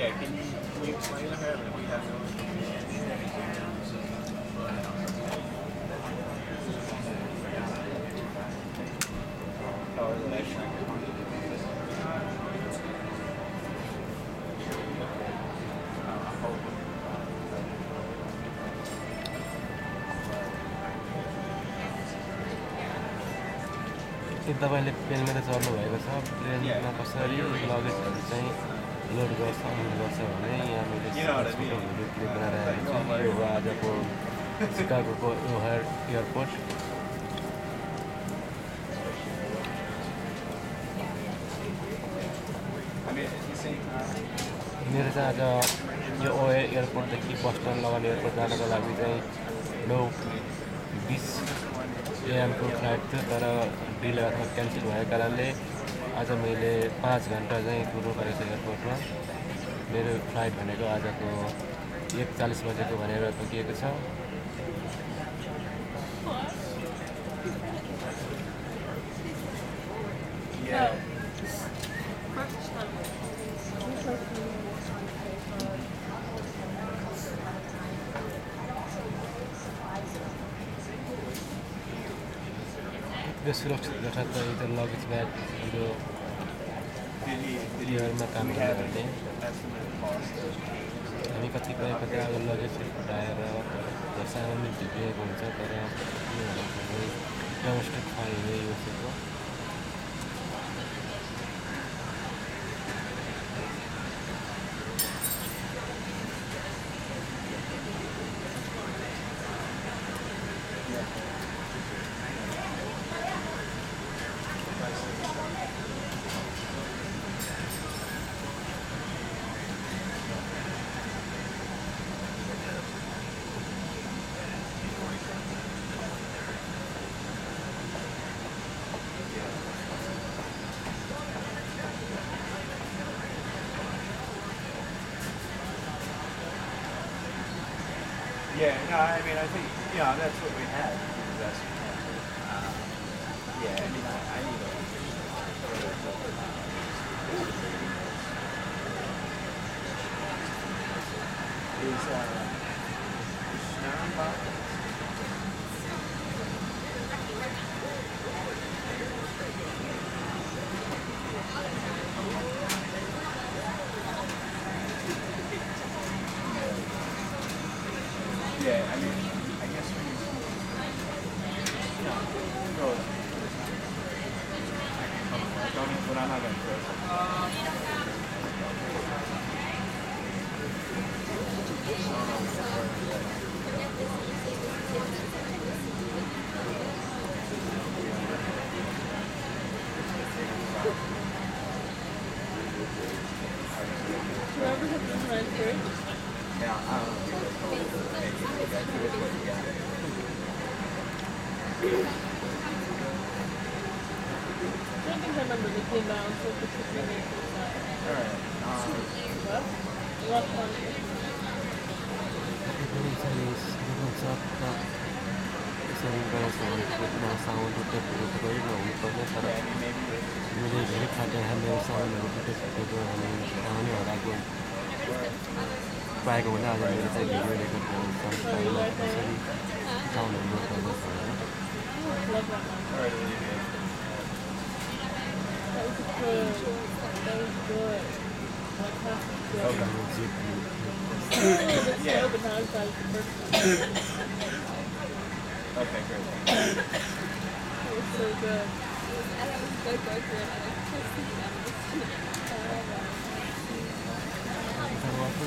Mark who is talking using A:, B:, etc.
A: Yeah, can you explain to her that we have no oh, the next one.
B: के तपाईले प्लेनमा त चढ्नु भएको छ प्लेनमा कसरी लगेजहरु चाहिँ लोड गर्छ अन गर्छ भने यहाँ मैले भिडियो क्लिप बनाएर आएको छु यो हो आजको सिकागोको ओहार एयरपोर्ट मेरो चाहिँ आज यो ओहार एयरपोर्टदेखि बस्टन लगन एयरपोर्ट जानको लागि चाहिँ 9:20 AM को फ्लाइट थियो तर डिले अथवा क्यान्सल भएको कारणले आज मैले 5 घण्टा चाहिँ कुर्नु परेको छ एयरपोर्टमा मेरो फ्लाइट भनेको आजको 1:40 बजेको भनेर तोकिएको छ यो सुरक्षित यथार्थ यो लगेज ब्याग यो एयरमा काम गर्नेहरूले हामी कतिपय अब लगेजहरू फुटाएर सामान्य झिकिएको हुन्छ तर यो भनेको डोमेस्टिक फाइल यो यसको
A: Yeah, no, I mean, I think, that's what we had. That's, yeah, I mean, I need a... Is, Schnarrenbach? Yeah, I mean, I guess we go. But I'm not going to throw
C: Whoever has been right here.
A: Yeah, I don't know.
C: I don't think I remember they came down so the chicken made inside.
A: Alright.
C: What? You left one.
B: मैले धेरै खाजा मेरो सामानहरू फुटेको अनि आउने हराएको पाएको हुँदा आज मेरो चाहिँ भिडियो रेकर्ड गर्नु कसरी साउन्डहरू नोट गर्नुहोस् भनेर
C: Love that one. That was good. That was good. Like half good.
A: Okay.
C: A little bit slow, but not as bad as the first one.
A: Okay, great.
C: That was so good.
D: And I was so good for it. I like kissing them.
B: తర్వాత